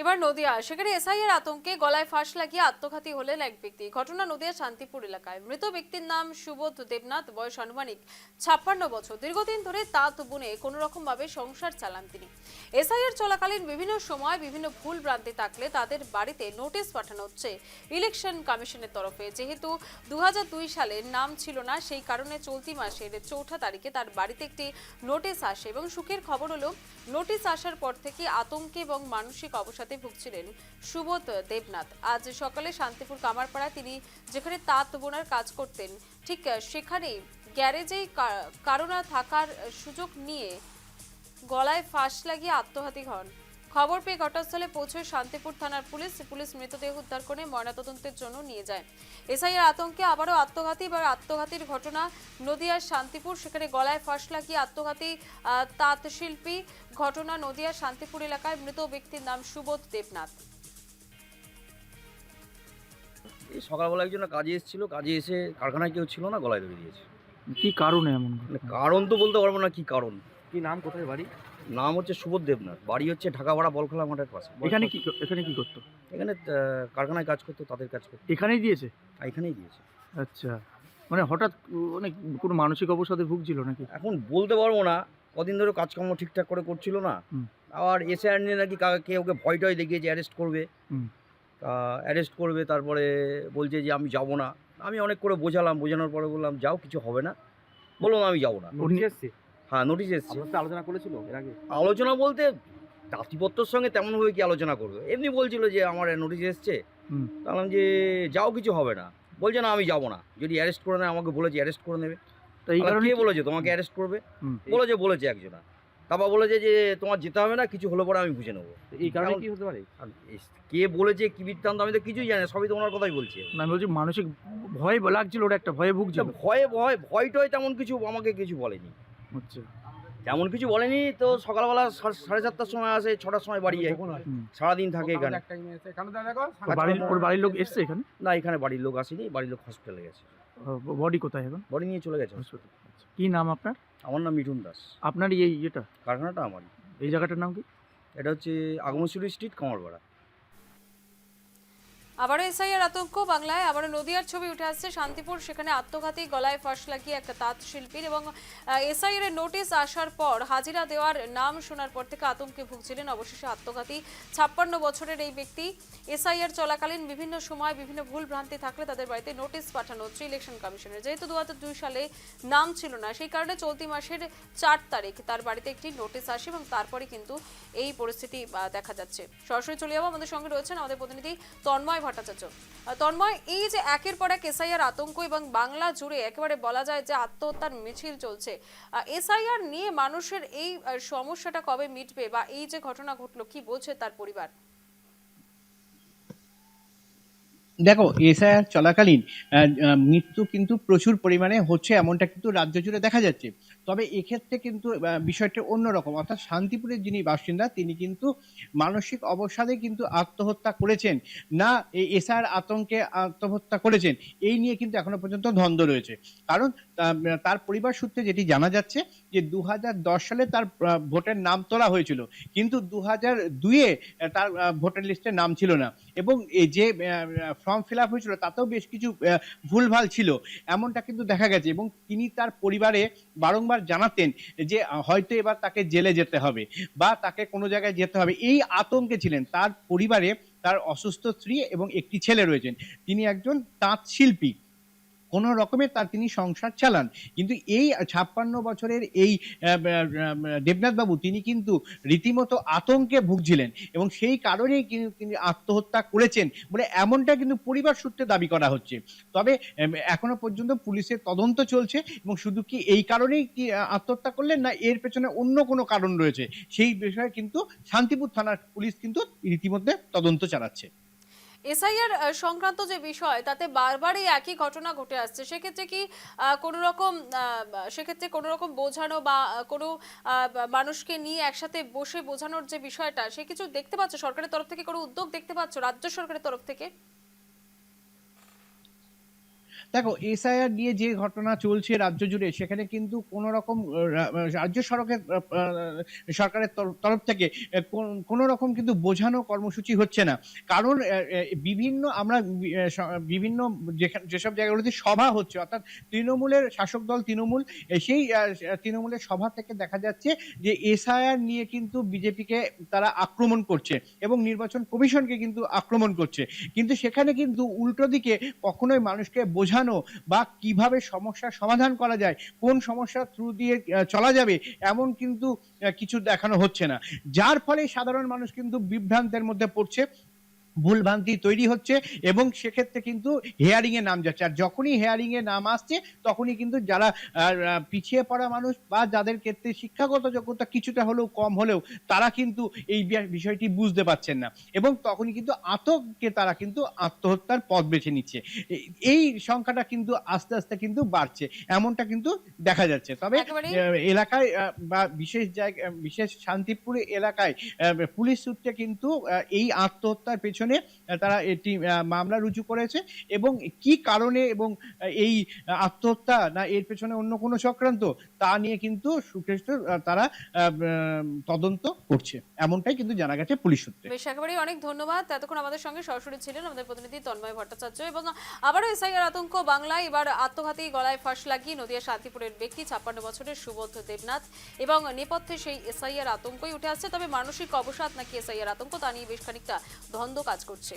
এবার নদিয়া, সেখানে এসআইয়ের আতঙ্কে গলায় ফাঁস লাগিয়ে আত্মঘাতী হলেন এক ব্যক্তি। ঘটনা নদিয়া শান্তিপুর এলাকায়। মৃত ব্যক্তির নাম সুবোধ দেবনাথ, বয়স আনুমানিক 56 বছর। দীর্ঘদিন ধরে তাঁত বুনে কোনো রকম ভাবে সংসার চালান তিনি। এসআইয়ের চলাকালীন বিভিন্ন সময় বিভিন্ন ভুল ভ্রান্তি থাকলে তাদের বাড়িতে নোটিশ পাঠানো হচ্ছে ইলেকশন কমিশনের তরফে। যেহেতু 2002 সালে নাম ছিল না, সেই কারণে চলতি মাসের 4 তারিখে তার বাড়িতে একটি নোটিশ আসে এবং সুখের খবর হলো নোটিশ আসার পর থেকে আতঙ্কে এবং মানসিক অবসাদে ভুগছিলেন সুবোধ দেবনাথ। আজ সকালে শান্তিপুর কামারপাড়ায় তিনি যেখানে তাঁত বোনার কাজ করতেন, ঠিক সেখানেই গ্যারেজেই কারণা থাকার সুযোগ নিয়ে গলায় ফাঁস লাগিয়ে আত্মঘাতী হন। খবর পেয়ে ঘটনাস্থলে পৌঁছয় শান্তিপুর থানার পুলিশ মৃতদেহ উদ্ধার করে ময়নাতদন্তের জন্য নিয়ে যায়। এসআইয়ের আতঙ্কে আবারও আত্মঘাতী বা আত্মঘাতীর ঘটনা নদিয়ার শান্তিপুর, সেখানে গলায় ফাঁস লাগিয়ে আত্মঘাতী তাঁত শিল্পী। ঘটনা নদিয়ার শান্তিপুর এলাকায়। মৃত ব্যক্তির নাম সুবোধ দেবনাথ। এই সকালবেলা একজন কাজে এসেছিল, কাজে এসে কারখানায় কেউ ছিল না, গলায় ধরে দিয়েছে। কি কারণে এমন মানে কারণ তো বলতে পারবো না কি কারণ। কি নাম, কোথায় বাড়ি? নাম হচ্ছে সুবোধ দেবনাথ, বাড়ি হচ্ছে ঢাকাপাড়া বলখোলা মাঠের পাশে। এখানে কি করতো? এখানে কারখানায় কাজ করতো, তাদের কাজ করতো। এখানেই দিয়েছে? এখানেই দিয়েছে। আচ্ছা, মানে হঠাৎ মানে কোনো মানসিক অবসাদে ভুগছিল নাকি? এখন বলতে পারবো না, কদিন ধরে কাজকর্ম ঠিকঠাক করে করছিল না। আবার এসে আর নিয়ে নাকি কে ওকে ভয় টয় দেখিয়েছে অ্যারেস্ট করবে। অ্যারেস্ট করবে, তারপরে বলছে যে আমি যাব না। আমি অনেক করে বোঝালাম, বোঝানোর পরে বললাম যাও, কিছু হবে না। বললাম আমি যাব না। নোটিশ এসছে? হ্যাঁ, নোটিশ এসছে। আপনার সাথে আলোচনা করেছিল এর আগে? আলোচনা বলতে জাতিপত্রর সঙ্গে তেমনভাবে কি আলোচনা করবে, এমনি বলছিল যে আমার নোটিশ এসছে। বললাম যে যাও, কিছু হবে না। বলছে না আমি যাব না, যদি অ্যারেস্ট করে নেয়, আমাকে বলেছে অ্যারেস্ট করে নেবে। তো এই কারণে কে বলেছে তোমাকে অ্যারেস্ট করবে? বলেছে একজনা। তারপর বলেছে যে তোমার যেতে হবে না, কিছু হলে পরে আমি বুঝে নেবো। এই কারণে কি হতে পারে? কে বলেছে, কি বৃত্তান্ত, আমি তো কিছুই জানি না, সবই তো ওনার কথাই বলছে। না, আমি বলছি মানসিক ভয় লাগছিল, ওটা একটা ভয়ে ভুগছিল। ভয় টয় তেমন কিছু আমাকে কিছু বলেনি। আচ্ছা, তেমন কিছু বলেনি। তো সকালবেলা 7:30টার সময় আসে, 6টার সময় বাড়ি যায়, সারাদিন থাকে এখানে। ওর বাড়ির লোক এসছে এখানে? না, এখানে বাড়ির লোক আসেনি, বাড়ির লোক হসপিটালে গেছে। বডি কোথায় এখন? বডি নিয়ে চলে গেছে। কি নাম আপনার? আমার নাম মিঠুন দাস। আপনার এই ইয়েটা, কারখানাটা আমারই। এই জায়গাটার নাম কি? এটা হচ্ছে আগমশুরি স্ট্রিট, কামারপাড়া। আবারও এসআইয়ের আতঙ্ক বাংলায়। আবারও নদিয়ার ছবি উঠে আসছে শান্তিপুর, সেখানে আত্মঘাতী গলায় ফাঁস লাগিয়ে একটা তাঁত শিল্পীর। এবং এসআইয়ের নোটিশ আসার পর হাজিরা দেওয়ার নাম শোনার পর থেকে আতঙ্কে ভুগছিলেন অবশেষে আত্মঘাতী 56 বছরের এই ব্যক্তি। এসআইআর চলাকালীন বিভিন্ন সময় বিভিন্ন ভুল ভ্রান্তি থাকলে তাদের বাড়িতে নোটিশ পাঠানো হচ্ছে ইলেকশন কমিশনের। যেহেতু 2002 সালে নাম ছিল না, সেই কারণে চলতি মাসের 4 তারিখ তার বাড়িতে একটি নোটিশ আসে এবং তারপরে কিন্তু এই পরিস্থিতি দেখা যাচ্ছে। সরাসরি চলে যাবো, আমাদের সঙ্গে রয়েছেন আমাদের প্রতিনিধি তন্ময় ভট্টাচার্য। তন্ময়, এই যে একের পর এক এসআইআর আতঙ্ক এবং বাংলা জুড়ে একেবারে বলা যায় যে আত্মহত্যার মিছিল চলছে, এসআইআর নিয়ে মানুষের এই সমস্যাটা কবে মিটবে বা এই যে ঘটনা ঘটলো, কি বলছে তার পরিবার? দেখো, এসআইআর চলাকালীন মৃত্যু কিন্তু প্রচুর পরিমাণে হচ্ছে, এমনটা কিন্তু রাজ্য জুড়ে দেখা যাচ্ছে। তবে এক্ষেত্রে কিন্তু বিষয়টা অন্যরকম। অর্থাৎ শান্তিপুরের যিনি বাসিন্দা, তিনি কিন্তু মানসিক অবসাদে কিন্তু আত্মহত্যা করেছেন না এসআইআর আতঙ্কে আত্মহত্যা করেছেন, এই নিয়ে কিন্তু এখনো পর্যন্ত দ্বন্দ্ব রয়েছে। কারণ তার পরিবার সূত্রে যেটি জানা যাচ্ছে যে 2010 সালে তার ভোটের নাম তোলা হয়েছিল, কিন্তু 2002-এ তার ভোটার লিস্টে নাম ছিল না। এবং এই যে ফর্ম ফিল আপ হয়েছিল তাতেও বেশ কিছু ভুলভাল ছিল, এমনটা কিন্তু দেখা গেছে। এবং তিনি তার পরিবারে বারংবার জানাতেন যে হয়তো এবার তাকে জেলে যেতে হবে বা তাকে কোনো জায়গায় যেতে হবে, এই আতঙ্কে ছিলেন। তার পরিবারে তার অসুস্থ স্ত্রী এবং একটি ছেলে রয়েছেন। তিনি একজন তাঁত শিল্পী, কোনো রকমের তিনি সংসার চালান। কিন্তু এই 56 বছরের এই দেবনাথ বাবু, তিনি কিন্তু রীতিমতো আতঙ্কে ভুগছিলেন এবং সেই কারণেই তিনি আত্মহত্যা করেছেন বলে এমনটা কিন্তু পরিবার সূত্রে দাবি করা হচ্ছে। তবে এখনো পর্যন্ত পুলিশের তদন্ত চলছে এবং শুধু কি এই কারণেই কি আত্মহত্যা করলেন, না এর পেছনে অন্য কোনো কারণ রয়েছে, সেই বিষয়ে কিন্তু শান্তিপুর থানার পুলিশ কিন্তু রীতিমধ্যে তদন্ত চালাচ্ছে। এসআইআর সংক্রান্ত যে বিষয়, তাতে বারবারই একই ঘটনা ঘটে আসছে। সেক্ষেত্রে কি কোনো রকম বোঝানো বা কোনো মানুষকে নিয়ে একসাথে বসে বোঝানোর যে বিষয়টা, সে কিছু দেখতে পাচ্ছ? সরকারের তরফ থেকে কোনো উদ্যোগ দেখতে পাচ্ছ রাজ্য সরকারের তরফ থেকে? দেখো এসআইআর নিয়ে যে ঘটনা চলছে রাজ্য জুড়ে, সেখানে কিন্তু কোনো রকম রাজ্য সরকারের তরফ থেকে কোনো রকম কিন্তু বোঝানো কর্মসূচি হচ্ছে না। কারণ বিভিন্ন আমরা বিভিন্ন যেসব জায়গাগুলোতে সভা হচ্ছে, অর্থাৎ তৃণমূলের শাসক দল তৃণমূল, সেই তৃণমূলের সভা থেকে দেখা যাচ্ছে যে এসআইআর নিয়ে কিন্তু বিজেপিকে তারা আক্রমণ করছে এবং নির্বাচন কমিশনকে কিন্তু আক্রমণ করছে। কিন্তু সেখানে কিন্তু উল্টো দিকে কখনোই মানুষকে বোঝানো বা কিভাবে সমস্যার সমাধান করা যায়, কোন সমস্যার থ্রু দিয়ে চলা যাবে, এমন কিন্তু কিছু দেখানো হচ্ছে না। যার ফলে সাধারণ মানুষ কিন্তু বিভ্রান্তের মধ্যে পড়ছে, ভুলভ্রান্তি তৈরি হচ্ছে এবং সেক্ষেত্রে কিন্তু হেয়ারিং এ নাম যাচ্ছে। আর যখনই হেয়ারিং এ নাম আসছে, তখনই কিন্তু যারা পিছিয়ে পড়া মানুষ বা যাদের ক্ষেত্রে শিক্ষাগত যোগ্যতা কিছুটা হলেও কম হলেও তারা কিন্তু এই বিষয়টি বুঝতে পারছেন না এবং তখনই কিন্তু আতঙ্কে তারা কিন্তু আত্মহত্যার পথ বেছে নিচ্ছে। এই সংখ্যাটা কিন্তু আস্তে আস্তে কিন্তু বাড়ছে, এমনটা কিন্তু দেখা যাচ্ছে। তবে একেবারেই। এলাকায় বা বিশেষ শান্তিপুর এলাকায় পুলিশ সূত্রে কিন্তু এই আত্মহত্যার পেছনে তারা এটি মামলা রুজু করেছে এবং কি কারণে এবং এই আত্মহত্যা না এর পেছনে অন্য কোনো চক্রান্ত, তা নিয়ে কিন্তু সুকেশ তারা তদন্ত করছে, এমনটাই কিন্তু জানা গেছে পুলিশ সূত্রে। বেশ, একেবারেই অনেক ধন্যবাদ। এতক্ষণ আমাদের সঙ্গে সরাসরি ছিলেন আমাদের প্রতিনিধি তন্ময় ভট্টাচার্য। এবং আবারও এসআইআর আতঙ্ক বাংলায়, এবার আত্মঘাতী গলায় ফাঁস লাগিয়ে নদিয়া শান্তিপুরের ব্যক্তি 56 বছরের সুবোধ দেবনাথ এবং নেপথ্যে সেই এসআইআর আতঙ্কই উঠে আসছে। তবে মানসিক অবসাদ নাকি এসআইআর আতঙ্ক, তা নিয়ে বেশ খানিকটা দ্বন্দ্ব কাজ করছে।